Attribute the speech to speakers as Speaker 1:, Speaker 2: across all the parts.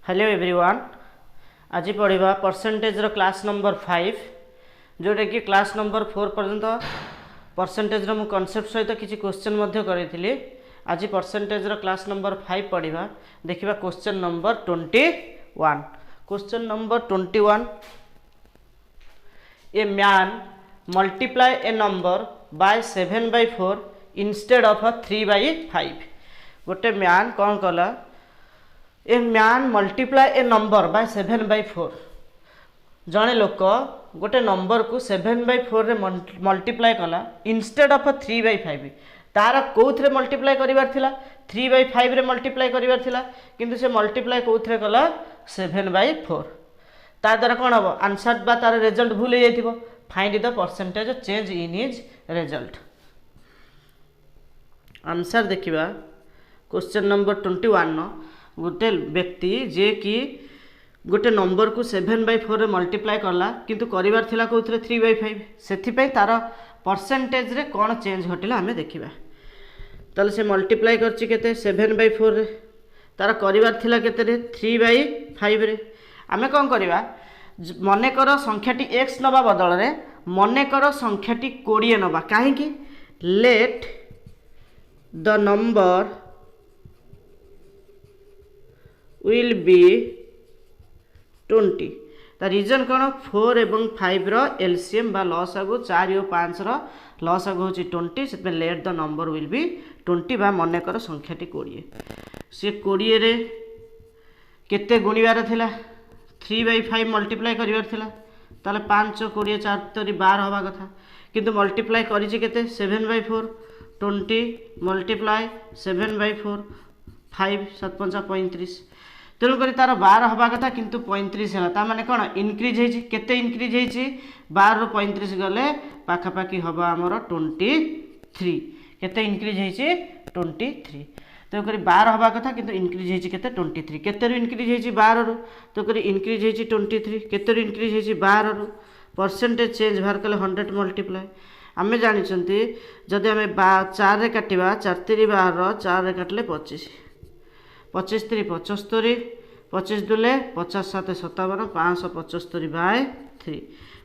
Speaker 1: Hello everyone. आज पढ़ा percentage रो class number 5 जोटा कि क्लास नंबर 4 पर्यंत परसेंटेज रो कॉन्सेप्ट सहित किसी क्वेश्चन करी। आज परसेंटेज रो क्लास नंबर 5 पढ़ा। देखिबा question number 21। Question number 21, a man multiply a number bye 7/4 instead of 3/5। गोटे मैन कौन कला, a man multiply a number bye 7/4। जड़े लोक गोटे नंबर को 7/4 रे मल्टीप्लाई कला इंस्टेड ऑफ 3/5। तार कौन मल्टीप्लाई करार थिला 3/5 रे मल्टीप्लाई करार थिला, किंतु से मल्टीप्लाई कौन कला 7/4। ता द्वारा कौन हम आंसर बा तार रिजल्ट भूल हो जाइथिबो। Find the percentage change in his result. Answer देखिबा क्वेश्चन नंबर 21 न गोटे व्यक्ति जे कि गोटे नंबर को 7/4 रे मल्टीप्लाई करला, किंतु करिवार थिला कौन 3/5। से तार परसेंटेज रे कौन चेंज घटिला आमे देखिबा। ताले से मल्टीप्लाई करछि केते 7/4 रे, तार करिवार थिला केते रे 3/5 रे। आमे कौन करिबा, मने कर संख्याटी x नबा बदल रे मने कर संख्याटी 20 नबा। काहे कि let the number will be 20। ता रीजन कौन 4 एवं 5 रो एलसीएम बा लसागु 4 और 5 रो लसागु होची 20। से let the number will be 20 बा मने कर संख्याटी 20। से 20 रे केते गुणिबार थिला 3/5 मल्टीप्लाई करिवार थिला। ताले 5 20 4 तरी 12 हवा कथा, किंतु मल्टीप्लाई करिछि केते 7/4। 20 मल्टीप्लाई 7/4 5 7 5 35। तेणुक तार 12 हवा कथा, किंतु 35 है। ता माने कौन इनक्रीज होइछि, केते इनक्रीज होइछि 12 रो 35 गले पाखापाखी हवा आमर 23। केते इनक्रीज होइछि 23। तेणुक 12 हवा कथा, किंतु इनक्रीज होइछि केते 23। केते रो इनक्रीज होइछि 12 रो, तेणुक इनक्रीज होइछि 23। केते रो इनक्रीज होइछि 12 रो। परसेंटेज चेंज बाहर कले 100 मल्टीप्लाई। आमे जानिछंती जदि आमे 4 रे काटिबा 4 3 12 4 रे काटले 25 25 3 75 25 दुले 50 7 57 575/3।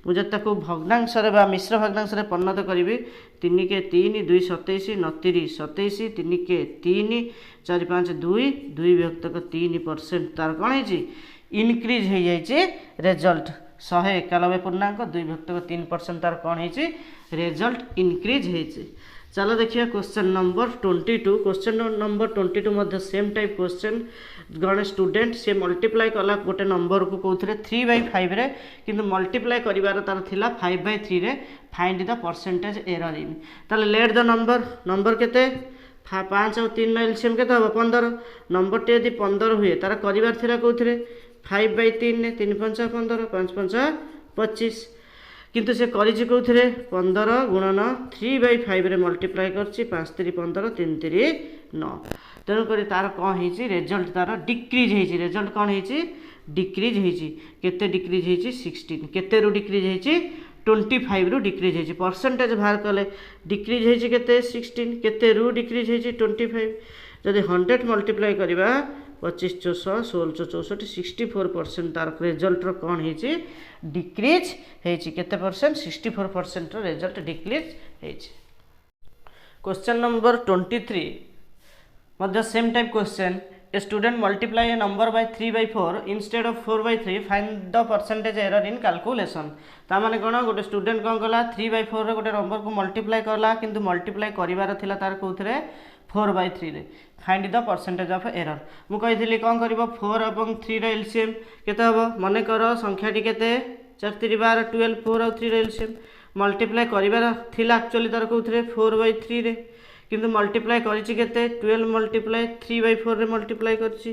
Speaker 1: मुझे ताको भग्नांश बा मिश्र भग्नांश परिणत करी 3 के 3 2 27 29 27 3 के 3 4 5 2 2 व्यक्तक 3% तार कौन है इनक्रीज हो जाए रिजल्ट 191.2 व्यक्तक 3% तार कौन है रिजल्ट इनक्रीज हो। चलो देखिए क्वेश्चन नंबर 22। क्वेश्चन नंबर 22 मध्य सेम टाइप क्वेश्चन। गणे स्टूडेंट से मल्टीप्लाई कला गोटे नंबर को कौन 3/5 रे, किंतु मल्टीप्लाई करिवार तार थिला 5/3 रे। फाइंड द परसेंटेज एरर इन। ताले लेट द नंबर केते 5 और 3 एलसीएम केते हो 15। नंबर टे यदि 15 हुए तार करिवार थिला कौन 5/3 ने 3 5 15 5 5 25, किंतु से करिछि कौथिरे 15 गुणन 3/5 रे मल्टीप्लाई करछि 5 3 15 3 3 9। तेणु करी तार कौन होइछि रिजल्ट तार डिक्रीज होइछि। रिजल्ट कौन होइछि डिक्रीज होइछि। केते डिक्रीज होइछि 16। केते रु डिक्रीज होइछि 25 रु डिक्रीज होइछि। परसेंटेज बाहर कले डिक्रीज होइछि केते 16। केते रु डिक्रीज होइछि 25। जदि 100 मल्टीप्लाई करिबा 25 4 16 64 64% तार रिजल्ट रो कौन होइछि डिक्रीज होइछि। केते परसेंट 64% रो रिजल्ट डिक्रीज होइछि। क्वेश्चन नंबर 23 मध्य same type question. A student multiply a number by 3/4 instead of 4/3। Find the percentage error in calculation. ता माने कोन गोटे स्टूडेंट कोन कला 3/4 रे गोटे नंबर को मल्टीप्लाई करला, किंतु मल्टीप्लाई करिवार थिला तार कोथरे 4/3 रे। Find the percentage of error. मु कहिथिली कोन करिवो 4 एवं 3 रे एलसीएम केते हबो मने करो संख्याटी केते 4 3 12 12 4 और 3 रे एलसीएम मल्टीप्लाई करिवार थिला एक्चुअली तार कोथरे 4/3 रे, किंतु मल्टीप्लाई करिछि केते 12 मल्टीप्लाई 3/4 रे मल्टीप्लाई करछि।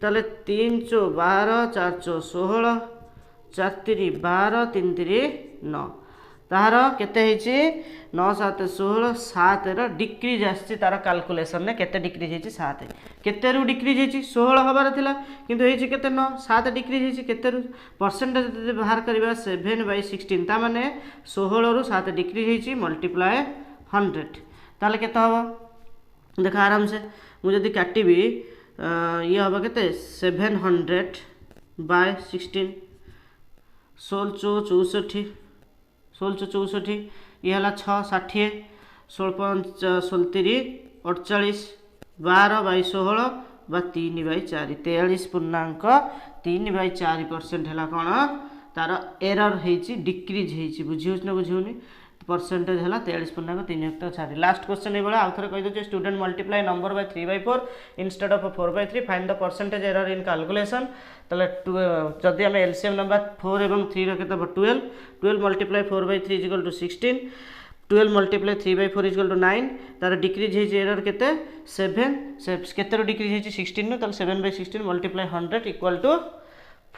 Speaker 1: ताले 3 4 12 4 4 16 4 3 12 3 3 9 तार केते हेछि 9 7 16 7 रो डिक्रीज आछि। तार कैलकुलेशन ने केते डिक्रीज हेछि 7। केते रु डिक्रीज हेछि 16 हबार थिला, किंतु हेछि केते 9 7 डिक्रीज हेछि। केते रु परसेंटेज बाहर करबा 7/16। ता माने 16 रु 7 डिक्रीज हेछि मल्टीप्लाई 100। ताले केते हबो देख आराम से मु जदी काटिबी ये हम के 700/16 16 64 ये है 6 60 16 5 37 48 12 बाई 16 बा 3/4 43.3/4% है कौन तार एरर होती डिक्रीज होती बुझे ना बुझे परसेंटेज है 43.3/4 लास्ट क्वेश्चन ये आउ थे कहीदे student multiply number by 3/4 instead of 4/3 find the percentage error in calculation ताले जदि आम एलसीएम नंबर 4 और 3 रखे 12 multiply 4/3 equal to 16 12 multiply 3/4 equal to 9 तार डिक्रीज होती एरर केते 7 केते डिक्रीज होती 16 ताले 7/16 मल्टीप्लाई 100 इक्वल टू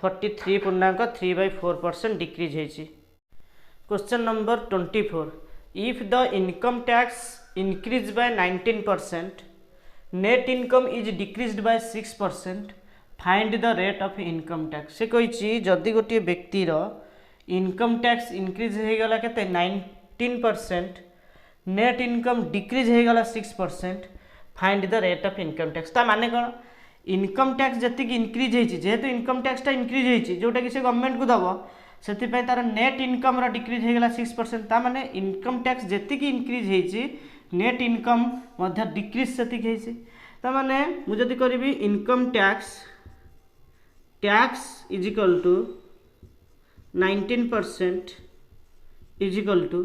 Speaker 1: 43.3/4% डिक्रीज होती। Question number 24 if the income tax increase by 19% net income is decreased bye 6% find the rate of income tax से कही जदि गोटे व्यक्तिर इनकम टैक्स इंक्रीज हो गला केते 19% नेट इनकम डिक्रीज हो गला 6% find the rate of income tax ता माने कौन इनकम टैक्स जति इंक्रीज होती जेहेतु इनकम टैक्सटा इंक्रीज होती जोटा कि से गवर्नमेंट को दब से तार नेट इनकम डिक्रीज होगा 6% ता माने इनकम टैक्स जी इंक्रीज होती नेट इनकम डिक्रीज से ता माने मुझे करी income tax is equal to 19% is equal to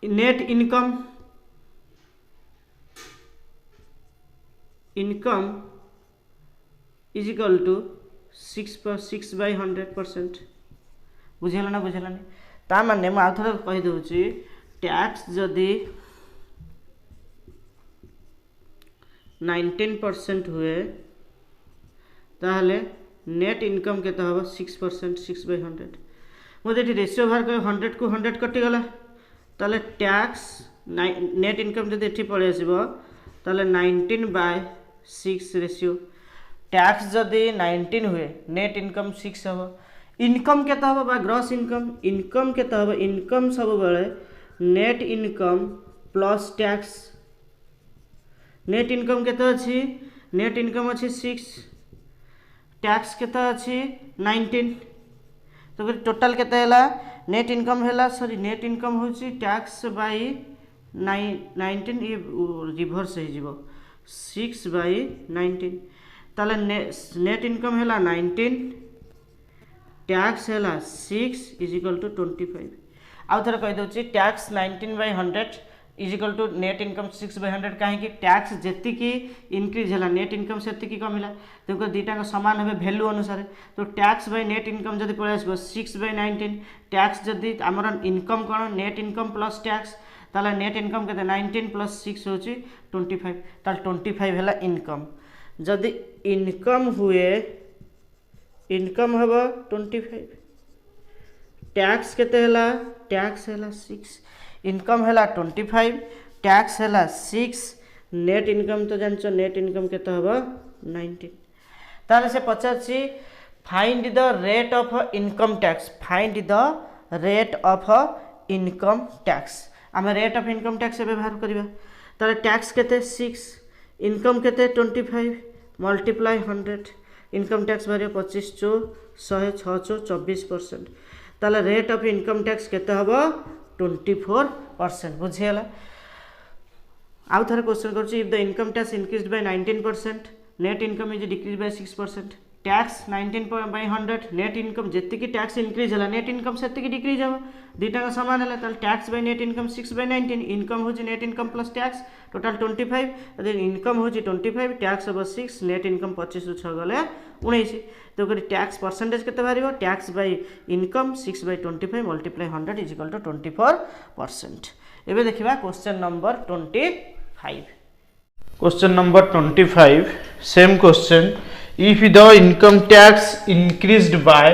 Speaker 1: net income is equal to 6/100% बुझेगा ना बुझेलानी ता माने मु आउ थे कहीदे टैक्स जदि 19% हुए ताहले नेट इनकम केते हम 6% 6/100 मुझे रेशियो बाहर कर 100 को 100 कटिगला ताहले टैक्स नेट इनकम जदि एठी पळे आसीबो ताहले 19/6 रेशियो टैक्स जदि 19 हुए नेट इनकम 6 हम इनकम केते हम बा ग्रॉस इनकम केते हम इनकम सब बेले net income plus tax net income केते अछि नेट इनकम अछि 6 टैक्स केते अछि 19 तो फिर टोटल केते हैला नेट इनकम हैला सॉरी नेट इनकम होछि टैक्स बाय 19 ये रिवर्स हो जिवो 6/19 ताले नेट इनकम है 19 टैक्स है 6 इज इक्वल टू 25 आउ थे कहीदे tax 19/100 is equal to net income 6/100 कहीं टैक्स जी इंक्रीज है नेट इनकम से कमिला तो दुटा सामान है वैल्यू अनुसार तो टैक्स बाय नेट इनकम जब पड़े आस 6/19 टैक्स जदि आमर इनकम कौन नेट इनकम प्लस टैक्स ताला नेट इनकम के 19 प्लस 6 हूँ 25 ताल 25 है इनकम जदि इनकम हुए इनकम हम 25 टैक्स केते हैला टैक्स हैला 6 इनकम हैला 25 टैक्स हैला 6 नेट इनकम तो जानचो नेट इनकम केते हबो 19 ताले से पचाछि find the rate of income tax find the rate of income tax आम रेट ऑफ इनकम टैक्स व्यवहार करबा ताले टैक्स केते 6 इनकम केते 25 मल्टीप्लाई 100 इनकम टैक्स बाहर 25 चो 106 चो 24% ताले रेट ऑफ इनकम टैक्स केते हबो 24% बुझेला आउ थे क्वेश्चन कर if the income tax increase by 19% net income is decrease by 6% tax 19/100 net income जी टैक्स इंक्रीज है नेट इनकम से डिक्रीज हम दुटा सामान है tax by net income 6/19 income हो net income plus tax total 25 income हो 25 टैक्स हम 6 नेट इनकम 25 ରୁ 6 गले 19 तो टैक्स परसेंटेज केते बाहर tax by income 6/25 multiply 100 is equal to 24%। एबे देखिबा question number 25 question number 25 same question if the income tax increased by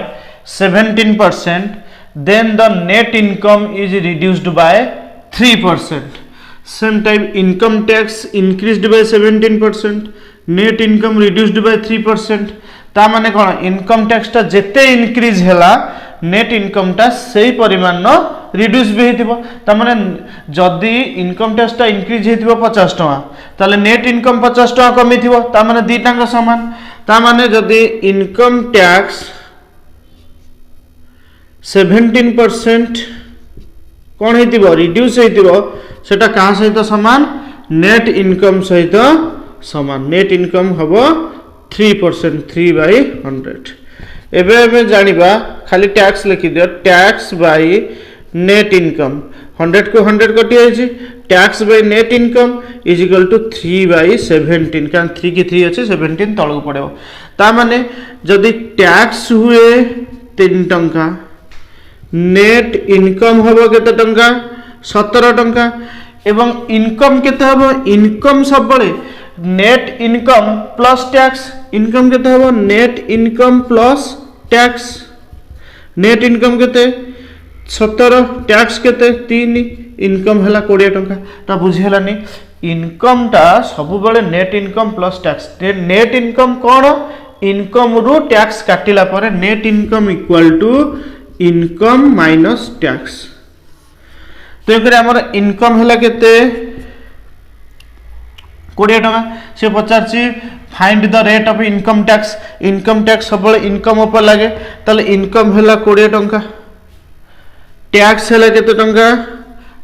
Speaker 1: 17% then the net income is reduced by 3%. Same type income tax increased by 17% net income reduced by 3%. ता माने कोन income tax टा जेते increase हैला net income टा सही परिमाण
Speaker 2: reduce भी हेतिबो त माने जदी इनकम टैक्स टा इंक्रीज हेतिबो 50 टका ताले नेट इनकम 50 टका कमी थिबो त माने दीटांग समान त माने जदी इनकम टैक्स 17% कौन हेतिबो रिड्यूस हेतिबो सेटा कहा सहित समान नेट इनकम सहित समान नेट इनकम हबो 3% 3/100 एबे एबे जानिबा खाली टैक्स लिखि दियो टैक्स बाय नेट इनकम 100 को 100 कटि आइछि tax by net income is equal to 3/17 कारण 3 की 3 अछि 17 तळको पड़ेबो ता माने जदी टैक्स हुए 3 टंका नेट इनकम हबो केते टंका 17 टंका एवं इनकम केते हबो इनकम सब बळे net income plus tax income केते हबो net income plus tax net income केते 17 टैक्स केते 3 इनकम हला 20 टंका ता बुझी हलानी इनकम ता सब बळे net income plus tax net income कोन इनकम रु टैक्स काटिला परे net income equal to income minus tax तो एक आमर इनकम है केते 20 टका से पचारची find the rate of income tax सब इनकम ऊपर लगे ताले इनकम है 20 टका टैक्स है केते टका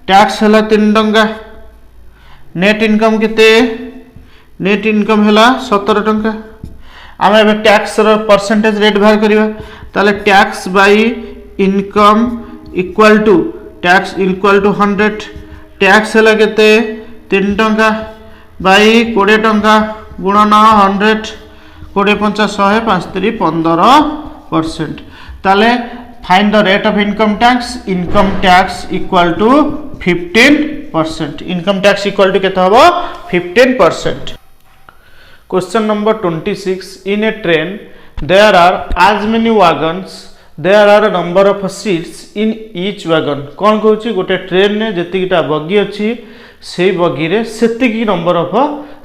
Speaker 2: टैक्स है 3 टका नेट इनकम केते नेट इनकम है 17 टका आम ए टैक्स रो परसेंटेज रेट बाहर करिवा ताले tax by income equal to tax equal to 100 tax है केते 3 टका बाय 20 टका गुणन 100 20 50 100 5 3 15% ताले find the rate of income tax equal to 15% income tax equal to केते हबो 15%। Question number 26 in a train there are as many wagons there are a number of seats in each wagon कौन कहूँ गोटे train ने जितकीटा बगी अच्छी से बगी रे सेतिकी नंबर ऑफ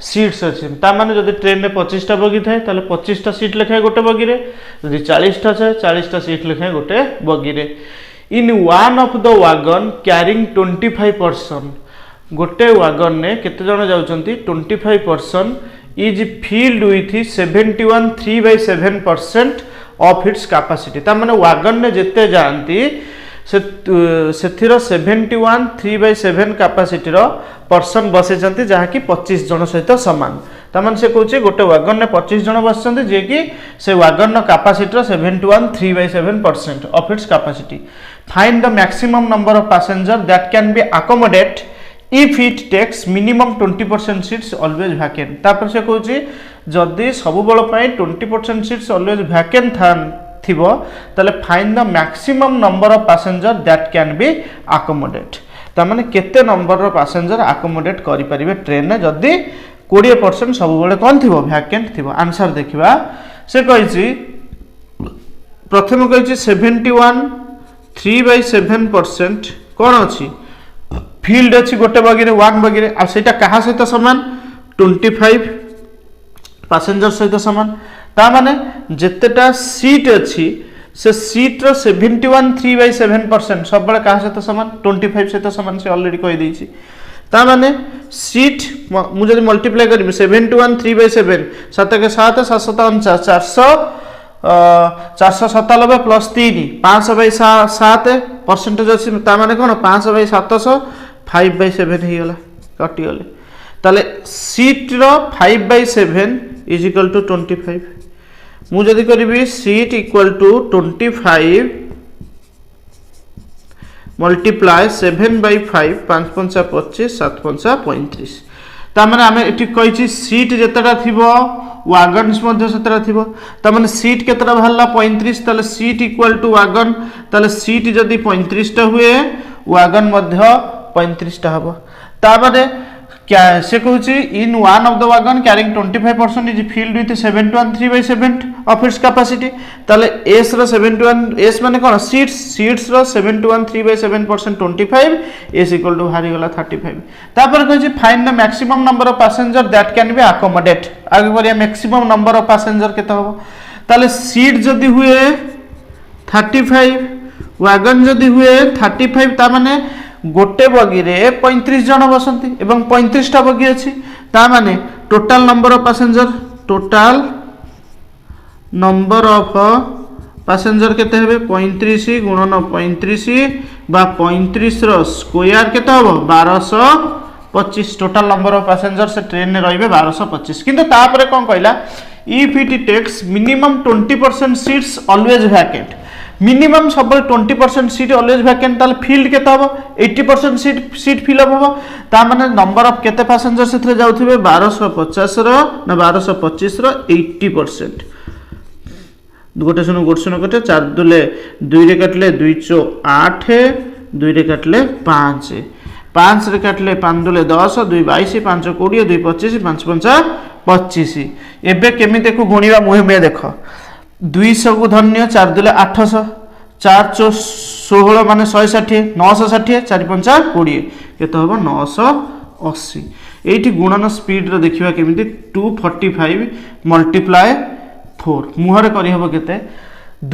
Speaker 2: सीट्स अच्छी ता माने जदि ट्रेन में 25टा बगी थाए ताले 25टा सीट लिखाए गोटे बगी रे जदि 40टा थाए 40टा सीट लिखाए गोटे बगी रे इन one of the wagon carrying 25 person गोटे वागन ने केते जण जाउचंती 25 person is filled with 71 3/7% of its capacity ता माने वागन ने जेते जानती से सेथिरो 71 3/7 कैपेसिटी रो पर्सन बसे जंती जहा कि 25 जण सहित समान ता माने से कहूची गोटे वागन ने 25 जण बसचंती जे कि से वागन नो कैपेसिटी रो 71 3/7% of its capacity find the maximum number of passenger that can be accommodate if it takes minimum 20% seats always vacant तापर से कहूची जदि सब बळ पय 20% सीट्स ऑलवेज वैकेंट थिबो ताले find the maximum number of passenger that can be accommodate ता माने केते नंबर रो पैसेंजर अकोमोडेट करि परिबे ट्रेन ने जदि 20% सब बळ कोन थिबो वैकेंट थिबो आंसर देखिबा से कहिची प्रथम कहिची 71 3/7% कोन अछि फील्ड अच्छी गोटे बगी रे वन बगी रे आ सेटा कहा सहित समान 25 पैसेंजर सहित समान ता माने जेतेटा सीट अच्छी से सीट रो 71 3/7% सब बळे कहा सहित समान 25 सहित समान से ऑलरेडी कहि देछि ता माने सीट मु जदि मल्टीप्लाई करबी 71 3/7 7 के 7 749 497 प्लस 3 5/7 परसेंटेज अछि ता माने कोन 5/700 5/7 ही गला कटि गले ताले सीट रो 5/7 इज इक्वल टू 25 मु जदि करबी सीट इक्वल टू 25 मल्टीप्लाई 7/5 5 5 25 7 5 35 ता माने हमें एठी कहिछि सीट जेतटा थिबो वागन्स मध्ये सेतरा थिबो ता माने सीट केतरा भरला 35 ताले सीट इक्वल टू वागन ताले सीट जदि 35 टा हुए वागन मध्ये 35 टा हबो ता माने क्या से कहूची in one of the wagon carrying 25% is filled with 71 3/7 of its capacity ताले एस रो 71 एस माने कोन सीट्स रो 71 3/7% 25 एस इक्वल टू हारी गला 35 तापर कहूची find the maximum number of passenger that can be accommodate आगे बढ़िया मैक्सिमम नंबर ऑफ पैसेंजर केते हो ताले सीट जदी हुए 35 वागन जदि हुए 35 ता माने गोटे बगी रे 35 जन बसंती एवं 35 टा बगी अछि ता माने total number of passenger total number of passenger केते हेबे 35 गुणन 35 बा 35 रो स्क्वायर केते हबो 1225 टोटल नंबर ऑफ पैसेंजर से ट्रेन ने रहिबे 1225 किंतु तापरे कोन कहला if it takes minimum 20% seats always vacant minimum सब 20% सीट ऑलवेज वैकेंट ताल फील्ड केते हबो 80% सीट फिल अप हबो ता माने नंबर ऑफ केते पैसेंजर सेथरे जाउथिबे 1250 रो ना 1225 रो 80% गोटे सुनो कटे 4 दुले 2 रे काटले 2 चो 8 2 रे काटले 5 5 रे काटले 5 दुले 10 2 22 5 20 2 25 5 5 25 एबे केमिते को गुणीबा मुहे देख 200 को धन्य 4 दुले 800 4 चो 16 माने 160 960 4 5 20 केते हबो 980 एठी गुणन स्पीड रे देखिबा केमिति 245 मल्टीप्लाई 4 मुहर करी हबो केते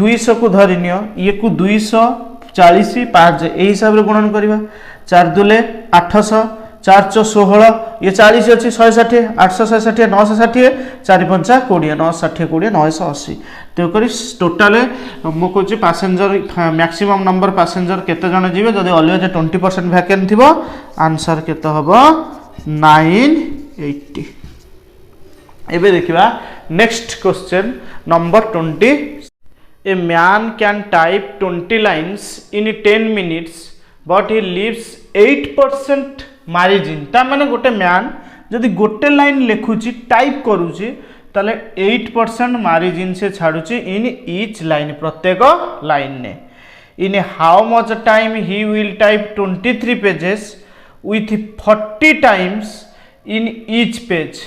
Speaker 2: 200 को धरिनियो ये को 240 5 ए हिसाब रे गुणन करबा 4 दुले 800 4 चो 16 ये 40 अछि 160 860 960 4 5 20 960 20 980 तो करी टोटल मो कहूँ पैसेंजर मैक्सिमम नंबर पैसेंजर केते जण जीवे जदि ऑलवेज 20% वैकेंट थिबो आंसर केते हबो 980 एबे देखिबा next question number 20 a man can type 20 lines in 10 minutes but he leaves 8% margin ता माने गोटे मैन जदि गोटे लाइन लिखुची टाइप करूची ताले 8% मार्जिन से छाड़ुची इन ईच लाइन प्रत्येक लाइन ने इन how much time he will type 23 pages with 40 times in each page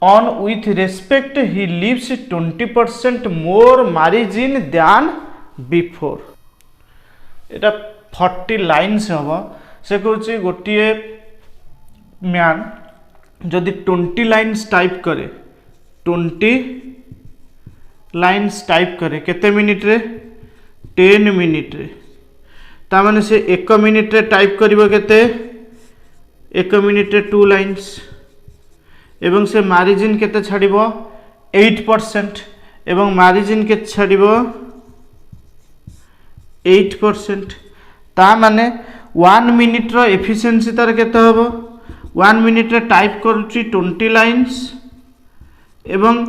Speaker 2: on with respect he leaves 20% more margin than before Etah 40 lines हबो से कहूची गोटिए man जदि 20 lines type करे 20 lines type करे केते minute रे 10 minute रे ता माने से 1 मिनिट रे टाइप करिवो केते 1 मिनिट रे 2 लाइन्स एवं से मार्जिन केते छाड़िबो 8% एवं मार्जिन के छाड़िबो 8% ता माने 1 मिनिट रो एफिशिएंसी तार केते हबो 1 मिनिट रे टाइप करूची 20 लाइन्स एवं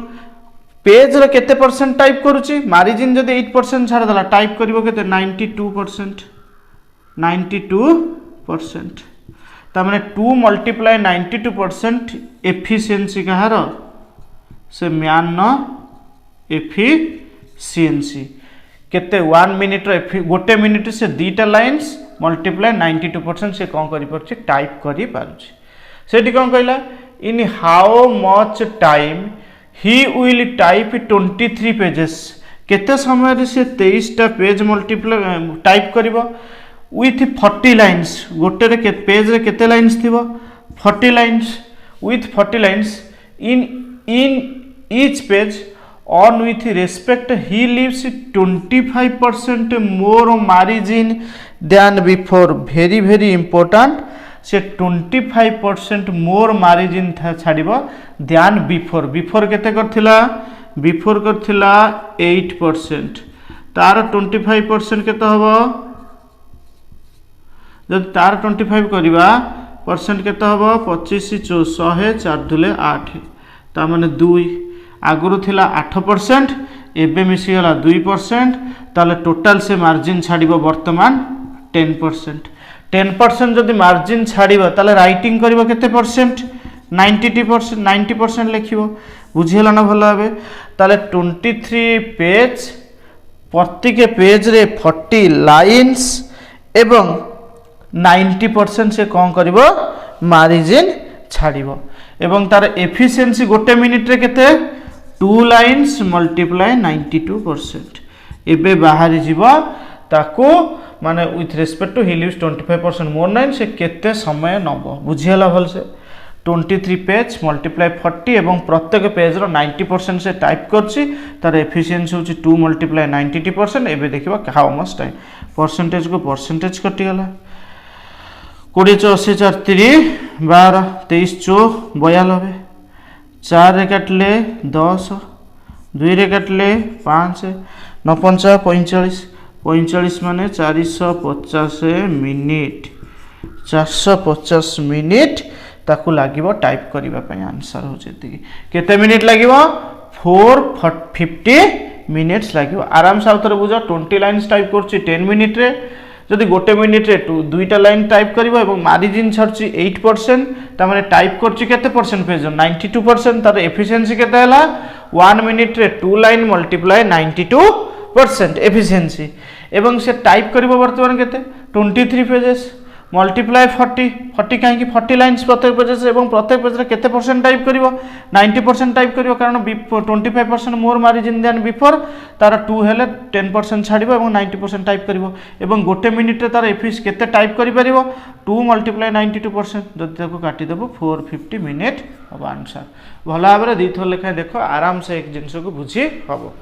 Speaker 2: पेज रे केते परसेंट टाइप करूची मार्जिन जदि 8% छाड़ दला टाइप करिवो केते 92% 92% ता माने 2 मल्टीप्लाई 92% एफिशिएंसी कहार से म्यान न एफिशिएंसी केते 1 मिनिट रो गोटे मिनिट से दीटा लाइन्स मल्टीप्लाई 92% से कौन करि परछि टाइप करि पारुछि सेठी कौन कहला in how much time he will type 23 pages केते समय रे से 23 टा पेज मल्टीप्लाई टाइप करिवो with 40 lines गोटे रे पेज रे केते लाइन्स थिबो 40 lines with 40 lines in each page on with respect he leaves 25% more margin than before very important से 25% more margin छाड़िबो than before केते करथिला before करथिला 8% तार 25% केते हबो जब तार 25 करिबा परसेंट केते हबो 25 चो 100 4 दुले 8 ता माने 2 आगुरु थिला 8% एबे मिसी गला 2% ताले टोटल से मार्जिन छाड़िबो वर्तमान 10% जदि मार्जिन छाड़िबो ताले राइटिंग करिबो केते परसेंट 90% लिखिबो बुझिहला ना भलो भाबे ताले 23 पेज प्रति के पेज रे 40 लाइन्स एवं 90% से कौन करिवो मार्जिन छाड़िबो एवं तार एफिशिएंसी गोटे मिनिट रे केते 2 लाइन्स मल्टीप्लाई 92% एबे बाहरी जीवो ताको माने with respect to he leaves 25% more nine से केते समय नबो बुझिहला भल से 23 पेज मल्टीप्लाई 40 एवं प्रत्येक पेज्र 90% से टाइप करछि तार एफिशिएंसी होछि 2 मल्टीप्लाई 90%। एबे देखिबा हाउ मच टाइम परसेंटेज को परसेंटेज कटि गला 20 80 4 30 12 23 4 92 4 रे काटले 10 2 रे काटले 5 9 5 45 45 माने 450 मिनिट 450 मिनिट ताकू लागिबो टाइप करिबा पय आंसर हो जेति केते मिनिट लागिबो 450 मिनिट्स लागिबो। आराम से आउतर बुझो 20 लाइन्स टाइप करछि 10 मिनिट रे जदि गोटे मिनिट रे दुईटा लाइन टाइप करिवो एवं मार्जिन छरछि 8% ता माने टाइप करछि केते परसेंट पेज 92% तार एफिशिएंसी केते हला 1 मिनिट रे 2 लाइन मल्टीप्लाई 92% एफिशिएंसी एवं से टाइप करिवो वर्तमान केते 23 पेजेस मल्टीप्लाई 40 कहीं 40 लाइन्स प्रत्येक पेजेस एवं प्रत्येक पेज रे केते परसेंट टाइप करिवो 90% टाइप करिवो कारण 25% मोर मार्जिन देन बिफोर तार 2 हेले 10% छाड़िबो एवं 90% टाइप करिवो एवं गोटे मिनिट रे तार एफिस केते टाइप करि परिवो 2 मल्टीप्लाई 92% जदि ताको काटी देबो 450 मिनिट अब आंसर भला भाबरे दी थोर लेखा देखो आराम से एक जिंस को बुझी हबो।